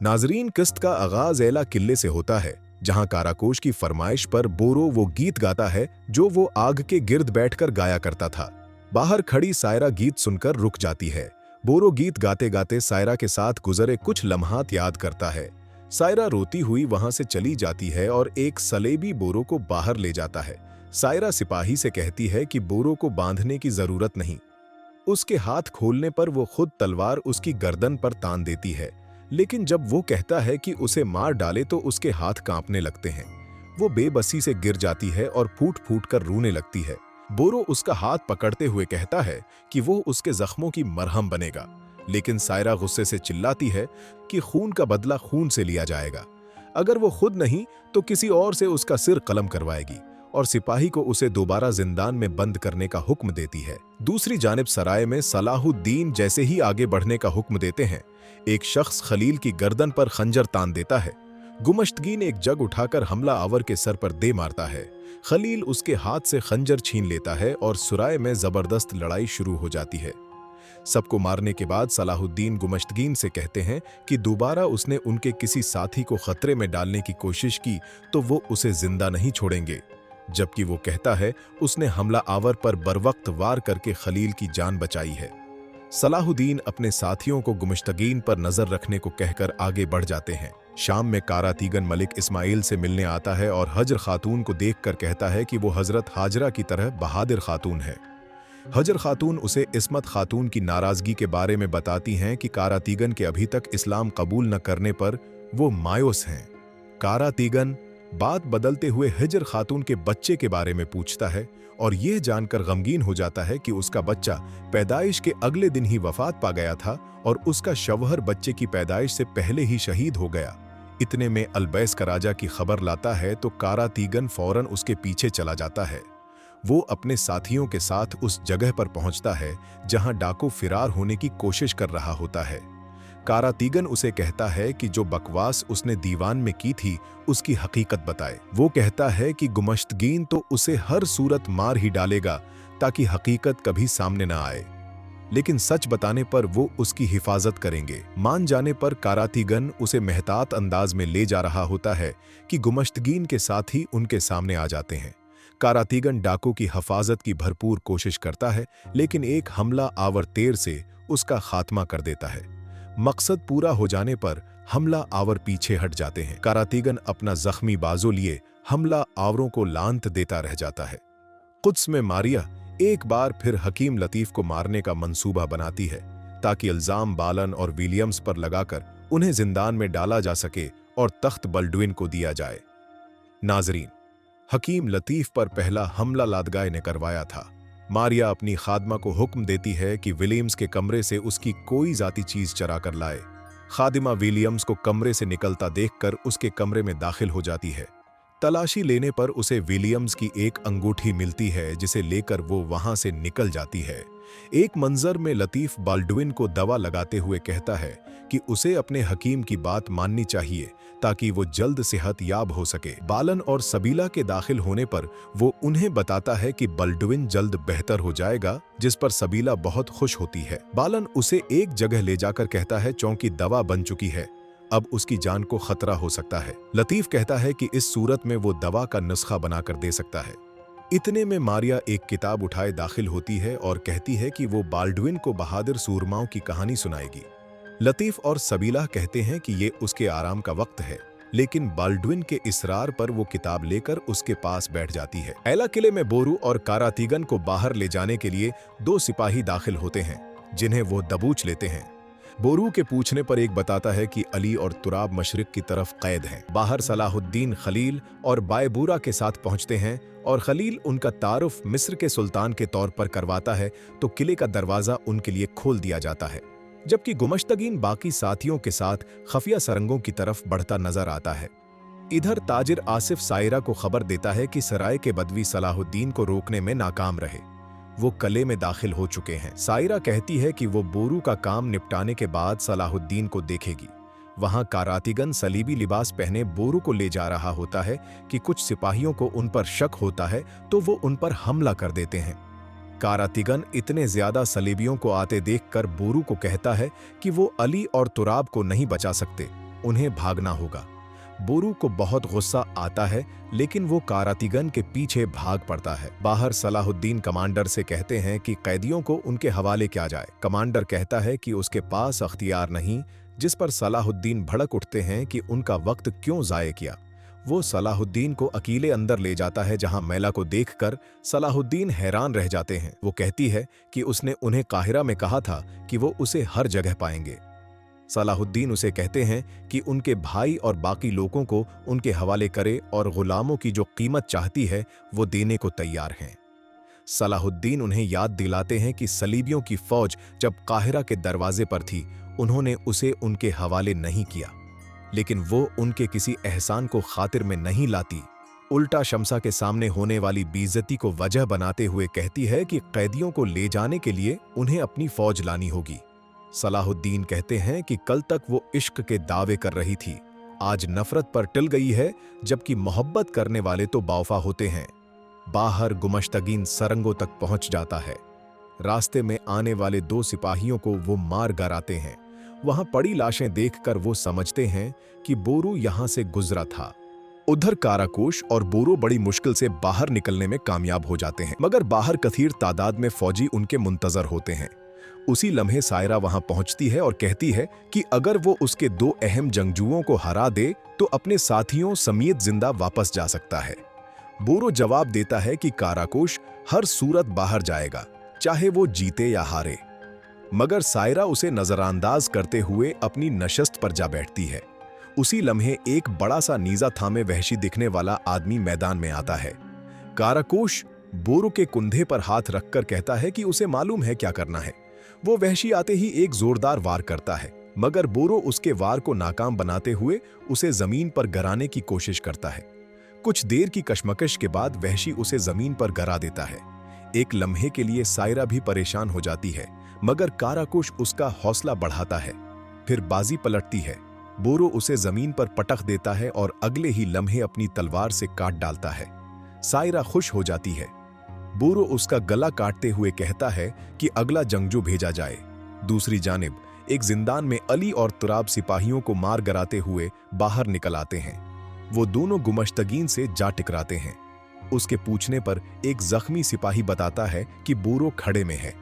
नाजरीन, किस्त का आगाज एला किले से होता है, जहां काराकोश की फरमाइश पर बोरो वो गीत गाता है जो वो आग के गिर्द बैठकर गाया करता था। बाहर खड़ी सायरा गीत सुनकर रुक जाती है। बोरो गीत गाते गाते सायरा के साथ गुजरे कुछ लम्हात याद करता है। सायरा रोती हुई वहां से चली जाती है और एक सलेबी बोरो को बाहर ले जाता है। सायरा सिपाही से कहती है कि बोरो को बांधने की जरूरत नहीं। उसके हाथ खोलने पर वो खुद तलवार उसकी गर्दन पर तान देती है, लेकिन जब वो कहता है कि उसे मार डाले तो उसके हाथ कांपने लगते हैं। वो बेबसी से गिर जाती है और फूट फूट कर रोने लगती है। बोरो उसका हाथ पकड़ते हुए कहता है कि वो उसके जख्मों की मरहम बनेगा, लेकिन सायरा गुस्से से चिल्लाती है कि खून का बदला खून से लिया जाएगा। अगर वो खुद नहीं तो किसी और से उसका सिर कलम करवाएगी और सिपाही को उसे दोबारा जिंदान में बंद करने का हुक्म देती है। दूसरी जानिब सराय में सलाहुद्दीन जैसे ही आगे बढ़ने का हुक्म देते हैं, एक शख्स खलील की गर्दन पर खंजर तान देता है। गुमश्तगीन एक जग उठाकर हमला आवर के सर पर दे मारता है। खलील उसके हाथ से खंजर छीन लेता है और सुराय में जबरदस्त लड़ाई शुरू हो जाती है। सबको मारने के बाद सलाहुद्दीन गुमश्तगीन से कहते हैं कि दोबारा उसने उनके किसी साथी को खतरे में डालने की कोशिश की तो वो उसे जिंदा नहीं छोड़ेंगे, जबकि वो कहता है उसने हमला आवर पर बरवक्त वार करके खलील की जान बचाई है। सलाहुद्दीन अपने साथियों को गुमश्तगीन पर नजर रखने को कहकर आगे बढ़ जाते हैं। शाम में कारातीगन मलिक इस्माइल से मिलने आता है और हजर खातून को देखकर कहता है कि वो हजरत हाजरा की तरह बहादुर खातून है। हजर खातून उसे इस्मत खातून की नाराजगी के बारे में बताती हैं कि कारातीगन के अभी तक इस्लाम कबूल न करने पर वो मायूस हैं। कारातीगन बात बदलते हुए हिजर खातून के बच्चे के बारे में पूछता है और यह जानकर गमगीन हो जाता है कि उसका बच्चा पैदाइश के अगले दिन ही वफात पा गया था और उसका शवहर बच्चे की पैदाइश से पहले ही शहीद हो गया। इतने में अलबैस का राजा की खबर लाता है तो कारातीगन फौरन उसके पीछे चला जाता है। वो अपने साथियों के साथ उस जगह पर पहुंचता है जहां डाकू फिरार होने की कोशिश कर रहा होता है। कारातीगन उसे कहता है कि जो बकवास उसने दीवान में की थी उसकी हकीकत बताए। वो कहता है कि गुमश्तगीन तो उसे हर सूरत मार ही डालेगा ताकि हकीकत कभी सामने ना आए, लेकिन सच बताने पर वो उसकी हिफाजत करेंगे। मान जाने पर कारातीगन उसे मेहतात अंदाज में ले जा रहा होता है कि गुमश्तगीन के साथ ही उनके सामने आ जाते हैं। कारातीगन डाकू की हिफाजत की भरपूर कोशिश करता है, लेकिन एक हमला आवर तीर से उसका खात्मा कर देता है। मकसद पूरा हो जाने पर हमला आवर पीछे हट जाते हैं। कारातीगन अपना जख्मी बाजू लिए हमला आवरों को लांत देता रह जाता है। कुद्स में मारिया एक बार फिर हकीम लतीफ को मारने का मंसूबा बनाती है ताकि इल्जाम बालन और विलियम्स पर लगाकर उन्हें जिंदान में डाला जा सके और तख्त बल्डुइन को दिया जाए। नाजरीन, हकीम लतीफ पर पहला हमला लादगाय ने करवाया था। मारिया अपनी खादमा को हुक्म देती है कि विलियम्स के कमरे से उसकी कोई जाती चीज चरा कर लाए। खादिमा विलियम्स को कमरे से निकलता देखकर उसके कमरे में दाखिल हो जाती है। तलाशी लेने पर उसे विलियम्स की एक अंगूठी मिलती है जिसे लेकर वो वहां से निकल जाती है। एक मंजर में लतीफ बाल्डुइन को दवा लगाते हुए कहता है कि उसे अपने हकीम की बात माननी चाहिए ताकि वो जल्द सेहत याब हो सके। बालन और सबीला के दाखिल होने पर वो उन्हें बताता है कि बाल्डुइन जल्द बेहतर हो जाएगा, जिस पर सबीला बहुत खुश होती है। बालन उसे एक जगह ले जाकर कहता है चौंकी दवा बन चुकी है, अब उसकी जान को खतरा हो सकता है। लतीफ कहता है कि इस सूरत में वो दवा का नुस्खा बनाकर दे सकता है। इतने में मारिया एक किताब उठाए दाखिल होती है और कहती है कि वो बाल्डुइन को बहादुर सूरमाओं की कहानी सुनाएगी। लतीफ और सबीला कहते हैं कि ये उसके आराम का वक्त है, लेकिन बाल्डुइन के इसरार पर वो किताब लेकर उसके पास बैठ जाती है। एला किले में बोरू और कारातीगन को बाहर ले जाने के लिए 2 सिपाही दाखिल होते हैं, जिन्हें वो दबोच लेते हैं। बोरू के पूछने पर एक बताता है कि अली और तुराब मशरिक की तरफ कैद हैं। बाहर सलाहुद्दीन खलील और बायबूरा के साथ पहुंचते हैं और खलील उनका तारुफ मिस्र के सुल्तान के तौर पर करवाता है तो किले का दरवाजा उनके लिए खोल दिया जाता है, जबकि गुमश्तगीन बाकी साथियों के साथ खफिया सरंगों की तरफ बढ़ता नजर आता है। इधर ताजिर आसिफ सायरा को खबर देता है कि सराय के बदवी सलाहुद्दीन को रोकने में नाकाम रहे। वो कले में दाखिल हो चुके हैं। सायरा कहती है कि वो बोरू का काम निपटाने के बाद सलाहुद्दीन को देखेगी। वहां कारातीगन सलीबी लिबास पहने बोरू को ले जा रहा होता है कि कुछ सिपाहियों को उन पर शक होता है तो वो उन पर हमला कर देते हैं। कारातीगन इतने ज्यादा सलीबियों को आते देखकर बोरू को कहता है कि वो अली और तुराब को नहीं बचा सकते, उन्हें भागना होगा। बोरू को बहुत गुस्सा आता है, लेकिन वो कारातिगन के पीछे भाग पड़ता है। बाहर सलाहुद्दीन कमांडर से कहते हैं कि कैदियों को उनके हवाले किया जाए। कमांडर कहता है कि उसके पास अख्तियार नहीं, जिस पर सलाहुद्दीन भड़क उठते हैं कि उनका वक्त क्यों ज़ाये किया। वो सलाहुद्दीन को अकेले अंदर ले जाता है, जहां मैला को देखकर सलाहुद्दीन हैरान रह जाते हैं। वो कहती है कि उसने उन्हें काहिरा में कहा था कि वो उसे हर जगह पाएंगे। सलाहुद्दीन उसे कहते हैं कि उनके भाई और बाकी लोगों को उनके हवाले करे और गुलामों की जो कीमत चाहती है वो देने को तैयार हैं। सलाहुद्दीन उन्हें याद दिलाते हैं कि सलीबियों की फौज जब काहिरा के दरवाजे पर थी, उन्होंने उसे उनके हवाले नहीं किया, लेकिन वो उनके किसी एहसान को खातिर में नहीं लाती। उल्टा शमसा के सामने होने वाली बेइज्जती को वजह बनाते हुए कहती है कि कैदियों को ले जाने के लिए उन्हें अपनी फौज लानी होगी। सलाहुद्दीन कहते हैं कि कल तक वो इश्क के दावे कर रही थी, आज नफरत पर टिल गई है, जबकि मोहब्बत करने वाले तो बावफा होते हैं। बाहर गुमश्तगीन सरंगों तक पहुंच जाता है। रास्ते में आने वाले 2 सिपाहियों को वो मार गिराते हैं। वहां पड़ी लाशें देखकर वो समझते हैं कि बोरू यहां से गुजरा था। उधर काराकोश और बोरो बड़ी मुश्किल से बाहर निकलने में कामयाब हो जाते हैं, मगर बाहर कथीर तादाद में फौजी उनके मुंतजर होते हैं। उसी लम्हे सायरा वहां पहुंचती है और कहती है कि अगर वो उसके 2 अहम जंगजुओं को हरा दे तो अपने साथियों समेत जिंदा वापस जा सकता है। बोरो जवाब देता है कि काराकोश हर सूरत बाहर जाएगा, चाहे वो जीते या हारे। मगर सायरा उसे नजरअंदाज करते हुए अपनी नशस्त पर जा बैठती है। उसी लम्हे एक बड़ा सा नीजा थामे वहशी दिखने वाला आदमी मैदान में आता है। काराकोश बोरो के कुंधे पर हाथ रखकर कहता है कि उसे मालूम है क्या करना है। वो वहशी आते ही एक जोरदार वार करता है, मगर बोरो उसके वार को नाकाम बनाते हुए उसे जमीन पर गिराने की कोशिश करता है। कुछ देर की कशमकश के बाद वहशी उसे जमीन पर गिरा देता है। एक लम्हे के लिए सायरा भी परेशान हो जाती है, मगर काराकोश उसका हौसला बढ़ाता है। फिर बाजी पलटती है। बोरो उसे जमीन पर पटक देता है और अगले ही लम्हे अपनी तलवार से काट डालता है। सायरा खुश हो जाती है। बोरो उसका गला काटते हुए कहता है कि अगला जंगजू भेजा जाए। दूसरी जानिब एक जिंदान में अली और तुराब सिपाहियों को मार गिराते हुए बाहर निकल आते हैं। वो दोनों गुमश्तगीन से जा टकराते हैं। उसके पूछने पर एक जख्मी सिपाही बताता है कि बोरो खड़े में है।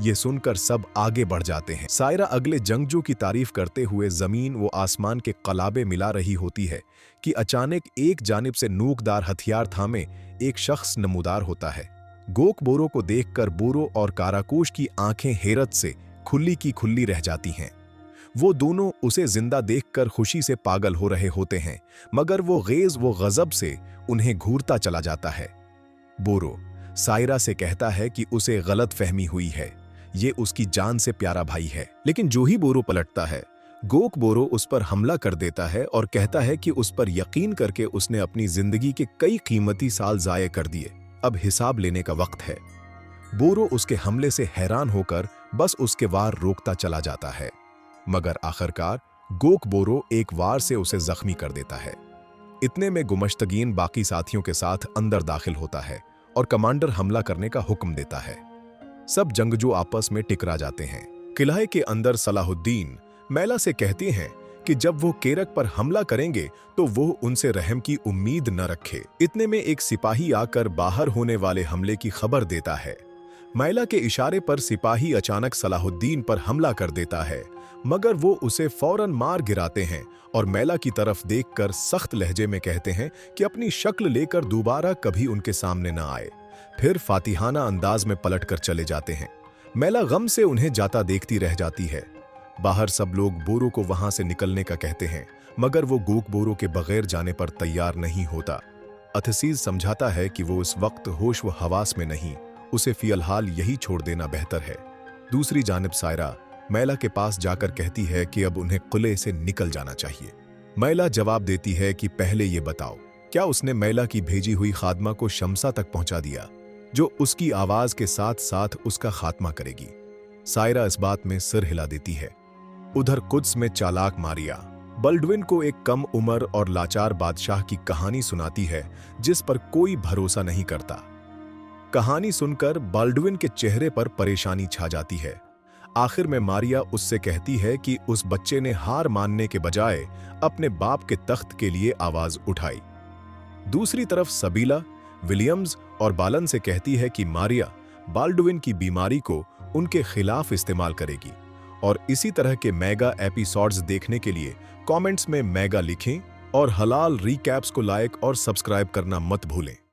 ये सुनकर सब आगे बढ़ जाते हैं। सायरा अगले जंगजू की तारीफ करते हुए जमीन व आसमान के कलाबे मिला रही होती है कि अचानक एक जानिब से नोकदार हथियार थामे एक शख्स नमूदार होता है। गोक बोरो को देखकर बोरो और काराकोश की आंखें हैरत से खुली की खुली रह जाती हैं। वो दोनों उसे जिंदा देखकर खुशी से पागल हो रहे होते हैं, मगर वो गेज व गजब से उन्हें घूरता चला जाता है। बोरो सायरा से कहता है कि उसे गलत फहमी हुई है, ये उसकी जान से प्यारा भाई है। लेकिन जो ही बोरो पलटता है, गोक बोरो उस पर हमला कर देता है और कहता है कि उस पर यकीन करके उसने अपनी जिंदगी के कई कीमती साल जाये कर दिए, अब हिसाब लेने का वक्त है। बोरो उसके हमले से हैरान होकर बस उसके वार रोकता चला जाता है, मगर आखिरकार गोक बोरो एक वार से उसे जख्मी कर देता है। इतने में गुमश्तगीन बाकी साथियों के साथ अंदर दाखिल होता है और कमांडर हमला करने का हुक्म देता है। सब जंगजू आपस में टकरा जाते हैं। किले के अंदर सलाहुद्दीन मैला से कहते हैं कि जब वो केरक पर हमला करेंगे तो वो उनसे रहम की उम्मीद न रखे। इतने में एक सिपाही आकर बाहर होने वाले हमले की खबर देता है। मैला के इशारे पर सिपाही अचानक सलाहुद्दीन पर हमला कर देता है, मगर वो उसे फौरन मार गिराते हैं और मैला की तरफ देखकर सख्त लहजे में कहते हैं कि अपनी शक्ल लेकर दोबारा कभी उनके सामने न आए। फिर फातिहाना अंदाज में पलटकर चले जाते हैं। मैला गम से उन्हें जाता देखती रह जाती है। बाहर सब लोग बोरो को वहां से निकलने का कहते हैं, मगर वो गोक बोरो के बगैर जाने पर तैयार नहीं होता। अथसीज समझाता है कि वो इस वक्त होश व हवास में नहीं, उसे फिलहाल यही छोड़ देना बेहतर है। दूसरी जानिब सायरा मैला के पास जाकर कहती है कि अब उन्हें किले से निकल जाना चाहिए। मैला जवाब देती है कि पहले ये बताओ, क्या उसने मैला की भेजी हुई खादमा को शमसा तक पहुंचा दिया, जो उसकी आवाज के साथ साथ उसका खात्मा करेगी। सायरा इस बात में सिर हिला देती है। उधर कुद्स में चालाक मारिया बल्डविन को एक कम उम्र और लाचार बादशाह की कहानी सुनाती है, जिस पर कोई भरोसा नहीं करता। कहानी सुनकर बल्डविन के चेहरे पर परेशानी छा जाती है। आखिर में मारिया उससे कहती है कि उस बच्चे ने हार मानने के बजाय अपने बाप के तख्त के लिए आवाज उठाई। दूसरी तरफ सबीला विलियम्स और बालन से कहती है कि मारिया बाल्डुइन की बीमारी को उनके खिलाफ इस्तेमाल करेगी। और इसी तरह के मेगा एपिसोड्स देखने के लिए कमेंट्स में मेगा लिखें और हलाल रीकैप्स को लाइक और सब्सक्राइब करना मत भूलें।